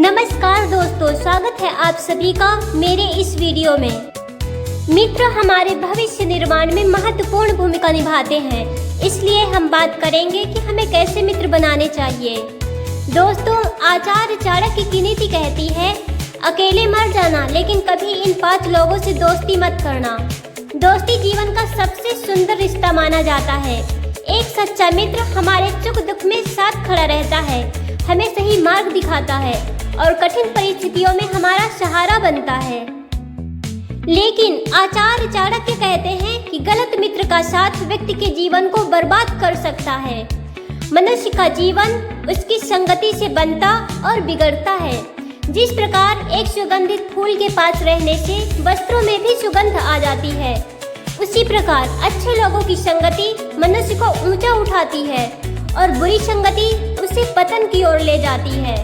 नमस्कार दोस्तों, स्वागत है आप सभी का मेरे इस वीडियो में। मित्र हमारे भविष्य निर्माण में महत्वपूर्ण भूमिका निभाते हैं, इसलिए हम बात करेंगे कि हमें कैसे मित्र बनाने चाहिए। दोस्तों, आचार्य चाणक्य की नीति कहती है, अकेले मर जाना लेकिन कभी इन 5 लोगों से दोस्ती मत करना। दोस्ती जीवन का सबसे सुंदर रिश्ता माना जाता है। एक सच्चा मित्र हमारे सुख दुख में साथ खड़ा रहता है, हमें सही मार्ग दिखाता है और कठिन परिस्थितियों में हमारा सहारा बनता है। लेकिन आचार्य चाणक्य कहते हैं कि गलत मित्र का साथ व्यक्ति के जीवन को बर्बाद कर सकता है। मनुष्य का जीवन उसकी संगति से बनता और बिगड़ता है। जिस प्रकार एक सुगंधित फूल के पास रहने से वस्त्रों में भी सुगंध आ जाती है, उसी प्रकार अच्छे लोगों की संगति मनुष्य को ऊंचा उठाती है और बुरी संगति उसे पतन की ओर ले जाती है।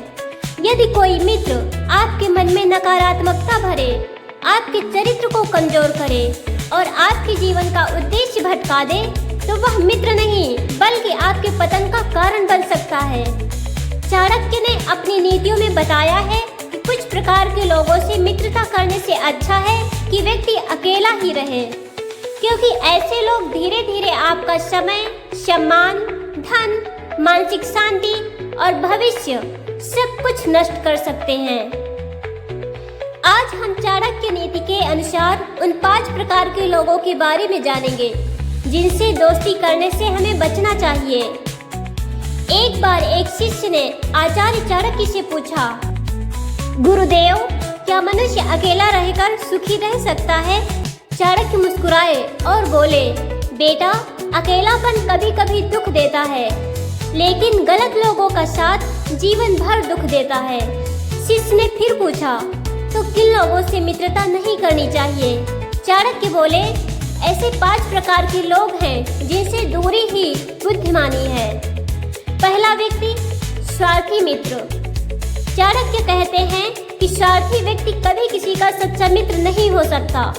यदि कोई मित्र आपके मन में नकारात्मकता भरे, आपके चरित्र को कमजोर करे और आपके जीवन का उद्देश्य भटका दे, तो वह मित्र नहीं बल्कि आपके पतन का कारण बन सकता है। चाणक्य ने अपनी नीतियों में बताया है कि कुछ प्रकार के लोगों से मित्रता करने से अच्छा है कि व्यक्ति अकेला ही रहे, क्योंकि ऐसे लोग धीरे धीरे आपका समय, सम्मान, धन, मानसिक शांति और भविष्य सब कुछ नष्ट कर सकते हैं। आज हम चाणक्य नीति के अनुसार उन 5 प्रकार के लोगों के बारे में जानेंगे जिनसे दोस्ती करने से हमें बचना चाहिए। एक बार एक शिष्य ने आचार्य चाणक्य से पूछा, गुरुदेव, क्या मनुष्य अकेला रहकर सुखी रह सकता है? चाणक्य मुस्कुराए और बोले, बेटा, अकेलापन कभी कभी दुख देता है, लेकिन गलत लोगों का साथ जीवन भर दुख देता है। शिष्य ने फिर पूछा, तो किन लोगों से मित्रता नहीं करनी चाहिए? चाणक्य बोले, ऐसे 5 प्रकार के लोग हैं जिनसे दूरी ही बुद्धिमानी है। पहला व्यक्ति, स्वार्थी मित्र। चाणक्य कहते हैं कि स्वार्थी व्यक्ति कभी किसी का सच्चा मित्र नहीं हो सकता।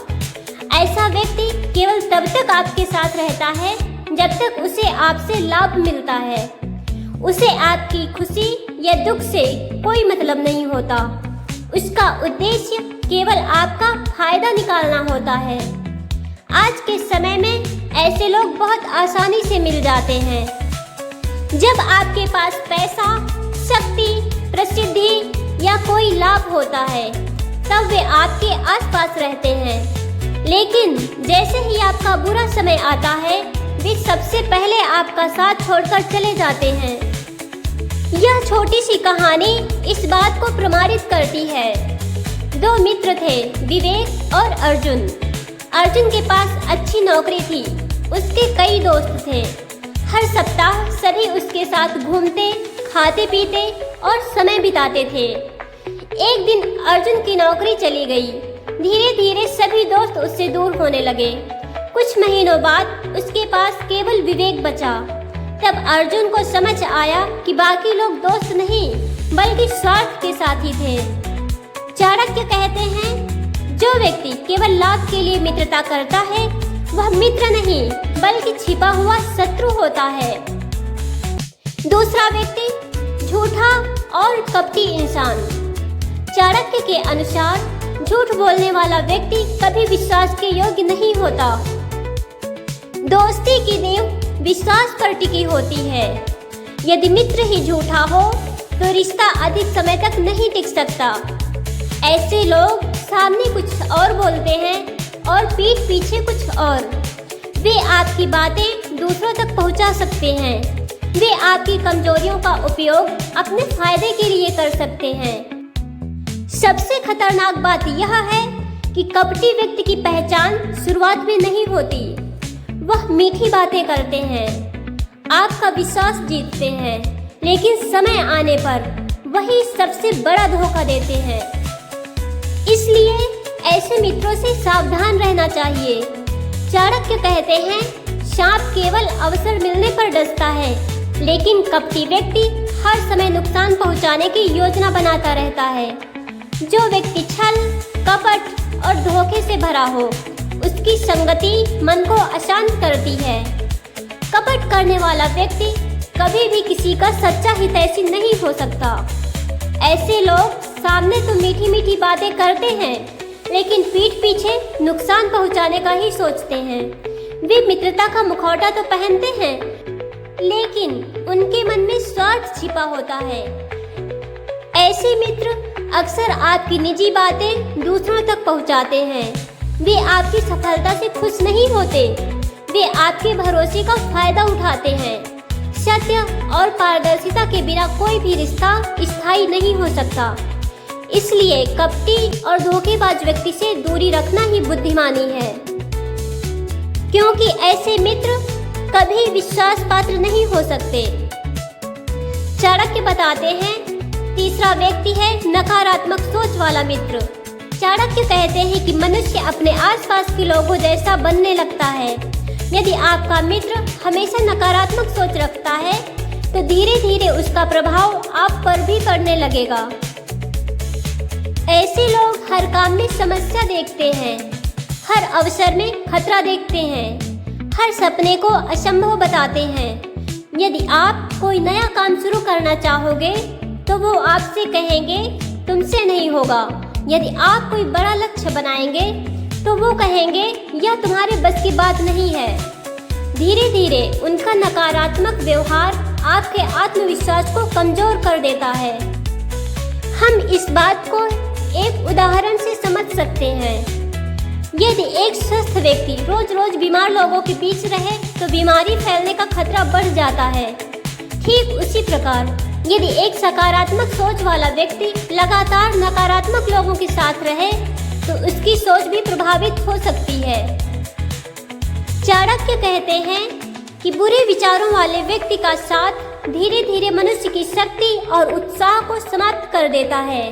ऐसा व्यक्ति केवल तब तक आपके साथ रहता है जब तक उसे आपसे लाभ मिलता है। उसे आपकी खुशी या दुख से कोई मतलब नहीं होता। उसका उद्देश्य केवल आपका फायदा निकालना होता है। आज के समय में ऐसे लोग बहुत आसानी से मिल जाते हैं। जब आपके पास पैसा, शक्ति, प्रसिद्धि या कोई लाभ होता है, तब वे आपके आसपास रहते हैं। लेकिन जैसे ही आपका बुरा समय आता है, वे सबसे पहले आपका साथ छोड़कर चले जाते हैं। यह छोटी सी कहानी इस बात को प्रमाणित करती है। 2 मित्र थे, विवेक और अर्जुन। अर्जुन के पास अच्छी नौकरी थी, उसके कई दोस्त थे। हर सप्ताह सभी उसके साथ घूमते, खाते पीते और समय बिताते थे। एक दिन अर्जुन की नौकरी चली गई। धीरे धीरे सभी दोस्त उससे दूर होने लगे। कुछ महीनों बाद उसके पास केवल विवेक बचा। तब अर्जुन को समझ आया कि बाकी लोग दोस्त नहीं बल्कि स्वार्थ के साथी थे। चाणक्य कहते हैं, जो व्यक्ति केवल लाभ के लिए मित्रता करता है, वह मित्र नहीं बल्कि छिपा हुआ शत्रु होता है। दूसरा व्यक्ति, झूठा और कपटी इंसान। चाणक्य के अनुसार झूठ बोलने वाला व्यक्ति कभी विश्वास के योग्य नहीं होता। दोस्ती की नींव विश्वास पर टिकी होती है। यदि मित्र ही झूठा हो तो रिश्ता अधिक समय तक नहीं टिक सकता। ऐसे लोग सामने कुछ और बोलते हैं और पीठ पीछे कुछ और। वे आपकी बातें दूसरों तक पहुंचा सकते हैं। वे आपकी कमजोरियों का उपयोग अपने फायदे के लिए कर सकते हैं। सबसे खतरनाक बात यह है कि कपटी व्यक्ति की पहचान शुरुआत में नहीं होती। वह मीठी बातें करते हैं, आपका विश्वास जीतते हैं, लेकिन समय आने पर वही सबसे बड़ा धोखा देते हैं। इसलिए ऐसे मित्रों से सावधान रहना चाहिए। चाणक्य कहते हैं, सांप केवल अवसर मिलने पर डसता है, लेकिन कपटी व्यक्ति हर समय नुकसान पहुंचाने की योजना बनाता रहता है। जो व्यक्ति छल, कपट और धोखे से भरा हो, उसकी संगति मन को अशांत करती है। कपट करने वाला व्यक्ति कभी भी किसी का सच्चा हितैषी नहीं हो सकता। ऐसे लोग सामने तो मीठी मीठी बातें करते हैं, लेकिन पीठ पीछे नुकसान पहुंचाने का ही सोचते हैं। वे मित्रता का मुखौटा तो पहनते हैं, लेकिन उनके मन में स्वार्थ छिपा होता है। ऐसे मित्र अक्सर आपकी निजी बातें दूसरों तक पहुंचाते हैं। वे आपकी सफलता से खुश नहीं होते, वे आपके भरोसे का फायदा उठाते हैं। सत्य और पारदर्शिता के बिना कोई भी रिश्ता स्थायी नहीं हो सकता। इसलिए कपटी और धोखेबाज व्यक्ति से दूरी रखना ही बुद्धिमानी है, क्योंकि ऐसे मित्र कभी विश्वास पात्र नहीं हो सकते। चाणक्य बताते हैं, तीसरा व्यक्ति है नकारात्मक सोच वाला मित्र। चाणक्य कहते हैं कि मनुष्य अपने आसपास के लोगों जैसा बनने लगता है। यदि आपका मित्र हमेशा नकारात्मक सोच रखता है, तो धीरे धीरे उसका प्रभाव आप पर भी पड़ने लगेगा। ऐसे लोग हर काम में समस्या देखते हैं, हर अवसर में खतरा देखते हैं, हर सपने को असंभव बताते हैं। यदि आप कोई नया काम शुरू करना चाहोगे, तो वो आपसे कहेंगे तुमसे नहीं होगा। यदि आप कोई बड़ा लक्ष्य बनाएंगे, तो वो कहेंगे यह तुम्हारे बस की बात नहीं है। धीरे धीरे उनका नकारात्मक व्यवहार आपके आत्मविश्वास को कमजोर कर देता है। हम इस बात को एक उदाहरण से समझ सकते हैं। यदि एक स्वस्थ व्यक्ति रोज रोज बीमार लोगों के बीच रहे, तो बीमारी फैलने का खतरा बढ़ जाता है। ठीक उसी प्रकार यदि एक सकारात्मक सोच वाला व्यक्ति लगातार नकारात्मक लोगों के साथ रहे, तो उसकी सोच भी प्रभावित हो सकती है। चाणक्य कहते हैं कि बुरे विचारों वाले व्यक्ति का साथ धीरे धीरे मनुष्य की शक्ति और उत्साह को समाप्त कर देता है।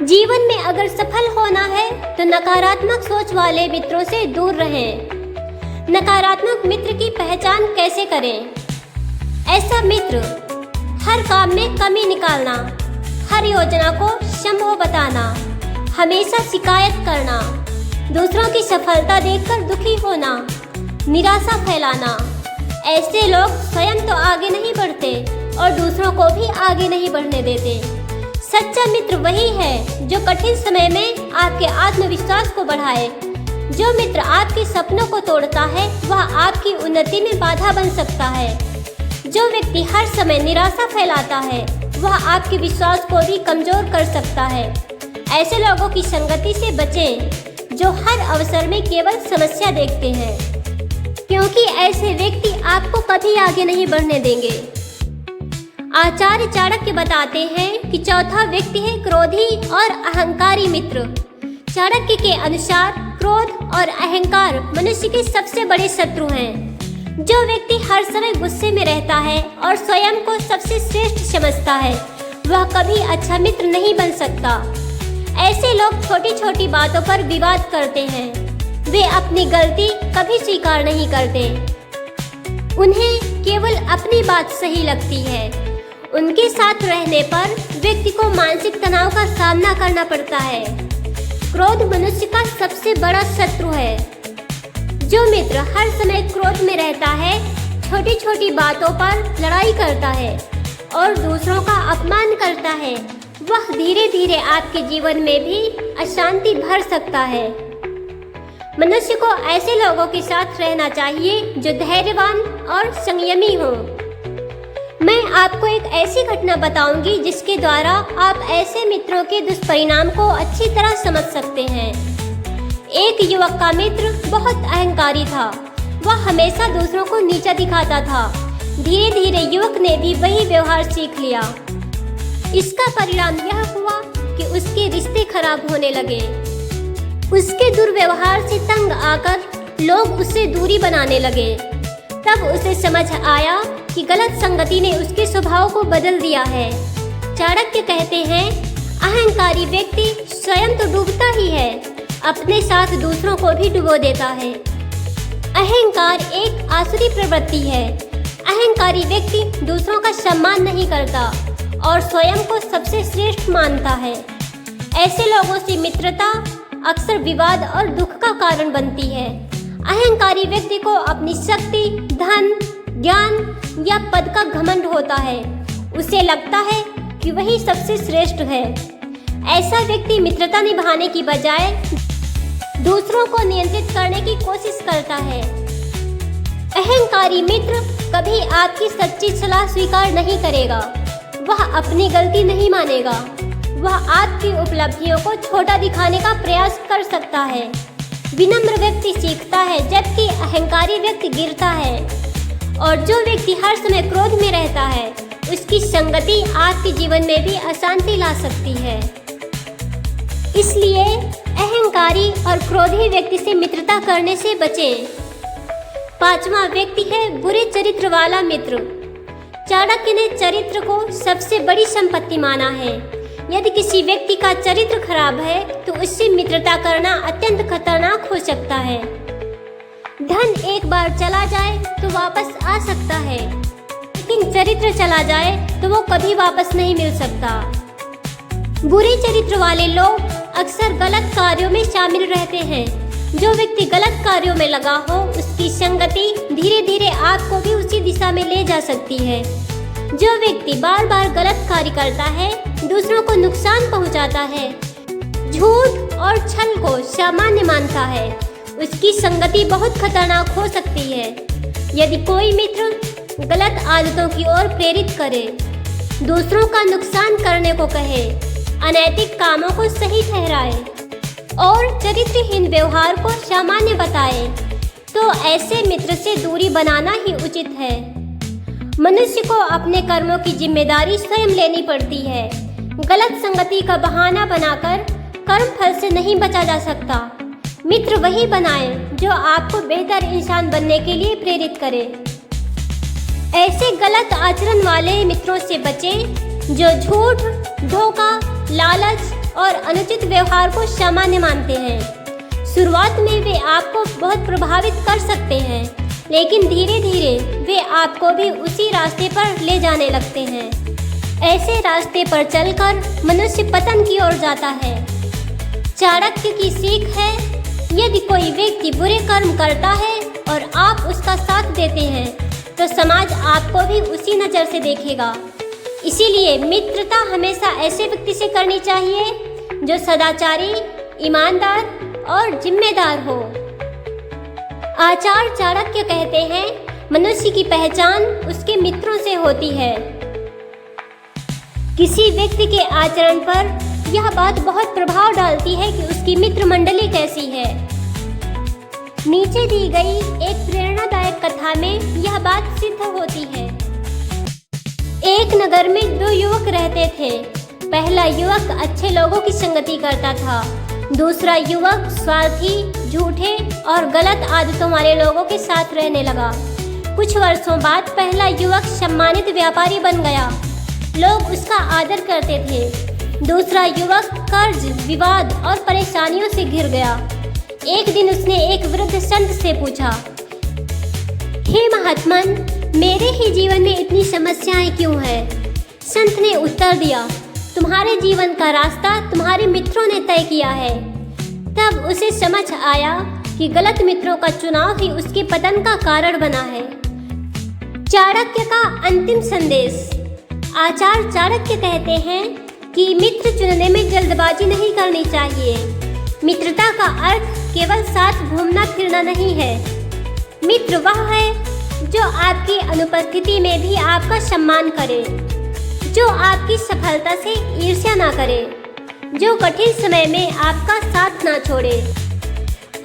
जीवन में अगर सफल होना है, तो नकारात्मक सोच वाले मित्रों से दूर रहें। नकारात्मक मित्र की पहचान कैसे करें? ऐसा मित्र हर काम में कमी निकालना, हर योजना को संभव बताना, हमेशा शिकायत करना, दूसरों की सफलता देखकर दुखी होना, निराशा फैलाना। ऐसे लोग स्वयं तो आगे नहीं बढ़ते और दूसरों को भी आगे नहीं बढ़ने देते। सच्चा मित्र वही है जो कठिन समय में आपके आत्मविश्वास को बढ़ाए। जो मित्र आपके सपनों को तोड़ता है, वह आपकी उन्नति में बाधा बन सकता है। जो व्यक्ति हर समय निराशा फैलाता है, वह आपके विश्वास को भी कमजोर कर सकता है। ऐसे लोगों की संगति से बचें जो हर अवसर में केवल समस्या देखते हैं, क्योंकि ऐसे व्यक्ति आपको कभी आगे नहीं बढ़ने देंगे। आचार्य चाणक्य बताते हैं कि चौथा व्यक्ति है क्रोधी और अहंकारी मित्र। चाणक्य के अनुसार क्रोध और अहंकार मनुष्य के सबसे बड़े शत्रु हैं। जो व्यक्ति हर समय गुस्से में रहता है और स्वयं को सबसे श्रेष्ठ समझता है, वह कभी अच्छा मित्र नहीं बन सकता। ऐसे लोग छोटी छोटी बातों पर विवाद करते हैं। वे अपनी गलती कभी स्वीकार नहीं करते। उन्हें केवल अपनी बात सही लगती है। उनके साथ रहने पर व्यक्ति को मानसिक तनाव का सामना करना पड़ता है। क्रोध मनुष्य का सबसे बड़ा शत्रु है। जो मित्र हर समय क्रोध में रहता है, छोटी छोटी बातों पर लड़ाई करता है और दूसरों का अपमान करता है, वह धीरे धीरे आपके जीवन में भी अशांति भर सकता है। मनुष्य को ऐसे लोगों के साथ रहना चाहिए जो धैर्यवान और संयमी हो। मैं आपको एक ऐसी घटना बताऊंगी जिसके द्वारा आप ऐसे मित्रों के दुष्परिणाम को अच्छी तरह समझ सकते हैं। एक युवक का मित्र बहुत अहंकारी था। वह हमेशा दूसरों को नीचा दिखाता था। धीरे धीरे युवक ने भी वही व्यवहार सीख लिया। इसका परिणाम यह हुआ कि उसके रिश्ते खराब होने लगे। उसके दुर्व्यवहार से तंग आकर लोग उससे दूरी बनाने लगे। तब उसे समझ आया कि गलत संगति ने उसके स्वभाव को बदल दिया है। चाणक्य कहते हैं, अहंकारी व्यक्ति स्वयं तो डूबता ही है, अपने साथ दूसरों को भी डुबो देता है। अहंकार एक आसुरी प्रवृत्ति है। अहंकारी व्यक्ति दूसरों का सम्मान नहीं करता और स्वयं को सबसे श्रेष्ठ मानता है। ऐसे लोगों से मित्रता अक्सर विवाद और दुख का कारण बनती है। अहंकारी व्यक्ति को अपनी शक्ति, धन, ज्ञान या पद का घमंड होता है। उसे लगता है कि वही सबसे श्रेष्ठ है। ऐसा व्यक्ति मित्रता निभाने की बजाय दूसरों को नियंत्रित करने की कोशिश करता है। अहंकारी मित्र कभी आपकी सच्ची सलाह स्वीकार नहीं करेगा। वह अपनी गलती नहीं मानेगा। वह आपकी उपलब्धियों को छोटा दिखाने का प्रयास कर सकता है। विनम्र व्यक्ति सीखता है जबकि अहंकारी व्यक्ति गिरता है। और जो व्यक्ति हर समय क्रोध में रहता है उसकी संगति आपके जीवन में भी अशांति ला सकती है। इसलिए अहंकारी और क्रोधी व्यक्ति से मित्रता करने से बचें। पांचवा व्यक्ति है बुरे चरित्र वाला मित्र। चाणक्य ने चरित्र को सबसे बड़ी संपत्ति माना है। यदि किसी व्यक्ति का चरित्र खराब है तो उससे मित्रता करना अत्यंत खतरनाक हो सकता है। धन एक बार चला जाए तो वापस आ सकता है, लेकिन चरित्र चला जाए तो वो कभी वापस नहीं मिल सकता। बुरे चरित्र वाले लोग अक्सर गलत कार्यों में शामिल रहते हैं। जो व्यक्ति गलत कार्यों में लगा हो उसकी संगति धीरे धीरे आपको भी उसी दिशा में ले जा सकती है। जो व्यक्ति बार बार गलत कार्य करता है, दूसरों को नुकसान पहुंचाता है, झूठ और छल को सामान्य मानता है, उसकी संगति बहुत खतरनाक हो सकती है। यदि कोई मित्र गलत आदतों की ओर प्रेरित करे, दूसरों का नुकसान करने को कहे, अनैतिक कामों को सही ठहराए और चरित्रहीन व्यवहार को सामान्य बताए, तो ऐसे मित्र से दूरी बनाना ही उचित है। मनुष्य को अपने कर्मों की जिम्मेदारी स्वयं लेनी पड़ती है। गलत संगति का बहाना बनाकर कर्म फल से नहीं बचा जा सकता। मित्र वही बनाए जो आपको बेहतर इंसान बनने के लिए प्रेरित करे। ऐसे गलत आचरण वाले मित्रों से बचें जो झूठ, धोखा, लालच और अनुचित व्यवहार को सामान्य मानते हैं। शुरुआत में वे आपको बहुत प्रभावित कर सकते हैं, लेकिन धीरे धीरे वे आपको भी उसी रास्ते पर ले जाने लगते हैं। ऐसे रास्ते पर चलकर मनुष्य पतन की ओर जाता है। चाणक्य की सीख है, यदि कोई व्यक्ति बुरे कर्म करता है और आप उसका साथ देते हैं तो समाज आपको भी उसी नज़र से देखेगा। इसीलिए मित्रता हमेशा ऐसे व्यक्ति से करनी चाहिए जो सदाचारी, ईमानदार और जिम्मेदार हो। आचार्य चाणक्य कहते हैं, मनुष्य की पहचान उसके मित्रों से होती है। किसी व्यक्ति के आचरण पर यह बात बहुत प्रभाव डालती है कि उसकी मित्र मंडली कैसी है। नीचे दी गई एक प्रेरणादायक कथा में यह बात सिद्ध होती है। एक नगर में दो युवक रहते थे। पहला युवक अच्छे लोगों की संगति करता था। दूसरा युवक स्वार्थी, झूठे और गलत आदतों वाले लोगों के साथ रहने लगा। कुछ वर्षों बाद पहला युवक सम्मानित व्यापारी बन गया। लोग उसका आदर करते थे। दूसरा युवक कर्ज, विवाद और परेशानियों से घिर गया। एक दिन उसने एक वृद्ध संत से पूछा, हे महात्मन, मेरे ही जीवन में इतनी समस्याएं क्यों हैं? संत ने उत्तर दिया, तुम्हारे जीवन का रास्ता तुम्हारे मित्रों ने तय किया है। तब उसे समझ आया कि गलत मित्रों का चुनाव ही उसके पतन का कारण बना है। चाणक्य का अंतिम संदेश। आचार्य चाणक्य कहते हैं कि मित्र चुनने में जल्दबाजी नहीं करनी चाहिए। मित्रता का अर्थ केवल साथ घूमना फिरना नहीं है। मित्र वह है जो आपकी अनुपस्थिति में भी आपका सम्मान करे, जो आपकी सफलता से ईर्ष्या ना करे, जो कठिन समय में आपका साथ ना छोड़े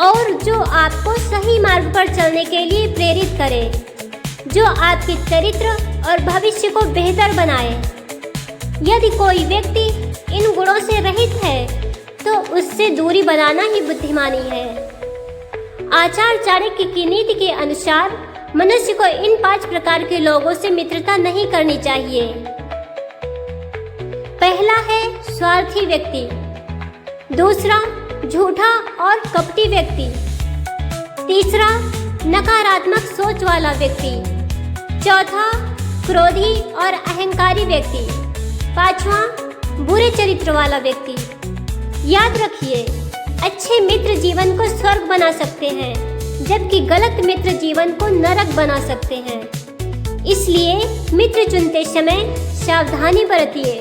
और जो आपको सही मार्ग पर चलने के लिए प्रेरित करे, जो आपके चरित्र और भविष्य को बेहतर बनाए। यदि कोई व्यक्ति इन गुणों से रहित है तो उससे दूरी बनाना ही बुद्धिमानी है। आचार्य चाणक्य की नीति के अनुसार मनुष्य को इन 5 प्रकार के लोगों से मित्रता नहीं करनी चाहिए। पहला है स्वार्थी व्यक्ति। दूसरा, झूठा और कपटी व्यक्ति। तीसरा, नकारात्मक सोच वाला व्यक्ति। चौथा, क्रोधी और अहंकारी व्यक्ति। पांचवा, बुरे चरित्र वाला व्यक्ति। याद रखिए, अच्छे मित्र जीवन को स्वर्ग बना सकते हैं, जबकि गलत मित्र जीवन को नरक बना सकते हैं। इसलिए मित्र चुनते समय सावधानी बरतिए,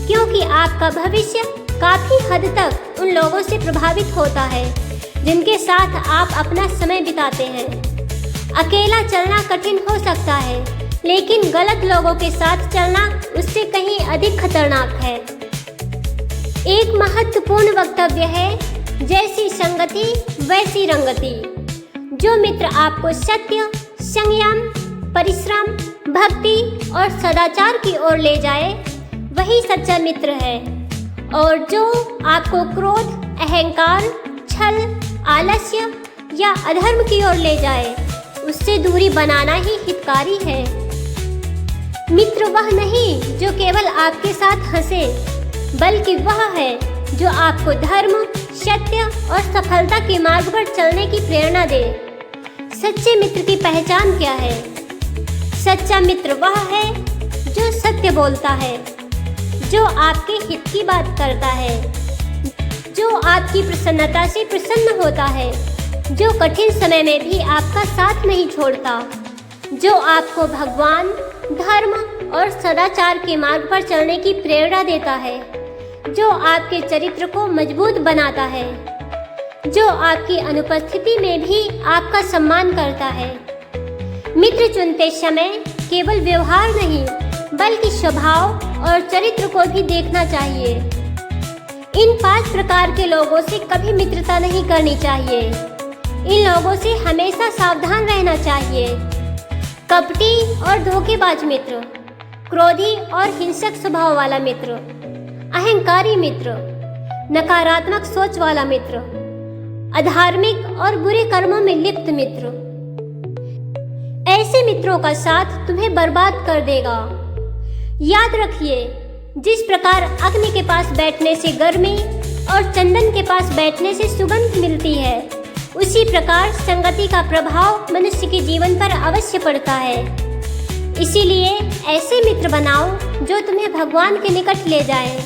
क्योंकि आपका भविष्य काफी हद तक उन लोगों से प्रभावित होता है जिनके साथ आप अपना समय बिताते हैं। अकेला चलना कठिन हो सकता है, लेकिन गलत लोगों के साथ चलना उससे कहीं अधिक खतरनाक है। एक महत्वपूर्ण वक्तव्य है, जैसी संगति वैसी रंगति। जो मित्र आपको सत्य, संयम, परिश्रम, भक्ति और सदाचार की ओर ले जाए वही सच्चा मित्र है, और जो आपको क्रोध, अहंकार, छल, आलस्य या अधर्म की ओर ले जाए उससे दूरी बनाना ही हितकारी है। मित्र वह नहीं जो केवल आपके साथ हंसे, बल्कि वह है जो आपको धर्म, सत्य और सफलता के मार्ग पर चलने की प्रेरणा दे। सच्चे मित्र की पहचान क्या है? सच्चा मित्र वह है जो सत्य बोलता है, जो आपके हित की बात करता है, जो आपकी प्रसन्नता से प्रसन्न होता है, जो कठिन समय में भी आपका साथ नहीं छोड़ता, जो आपको भगवान, धर्म और सदाचार के मार्ग पर चलने की प्रेरणा देता है, जो आपके चरित्र को मजबूत बनाता है, जो आपकी अनुपस्थिति में भी आपका सम्मान करता है। मित्र चुनते समय केवल व्यवहार नहीं, बल्कि स्वभाव और चरित्र को भी देखना चाहिए। इन 5 प्रकार के लोगों से कभी मित्रता नहीं करनी चाहिए। इन लोगों से हमेशा सावधान रहना चाहिए। कपटी और धोखेबाज मित्र, क्रोधी और हिंसक स्वभाव वाला मित्र, अहंकारी मित्र, नकारात्मक सोच वाला मित्र, अधार्मिक और बुरे कर्मों में लिप्त मित्र। ऐसे मित्रों का साथ तुम्हें बर्बाद कर देगा। याद रखिए, जिस प्रकार अग्नि के पास बैठने से गर्मी और चंदन के पास बैठने से सुगंध मिलती है, उसी प्रकार संगति का प्रभाव मनुष्य के जीवन पर अवश्य पड़ता है। इसीलिए ऐसे मित्र बनाओ जो तुम्हें भगवान के निकट ले जाएं,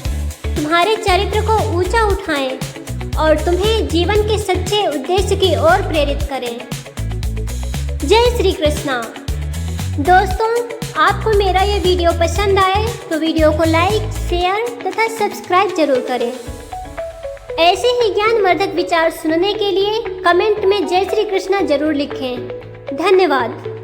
तुम्हारे चरित्र को ऊंचा उठाएं और तुम्हें जीवन के सच्चे उद्देश्य की ओर प्रेरित करें। जय श्री कृष्णा। दोस्तों, आपको मेरा ये वीडियो पसंद आए तो वीडियो को लाइक, शेयर तथा सब्सक्राइब जरूर करें। ऐसे ही ज्ञानवर्धक विचार सुनने के लिए कमेंट में जय श्री कृष्णा जरूर लिखें। धन्यवाद।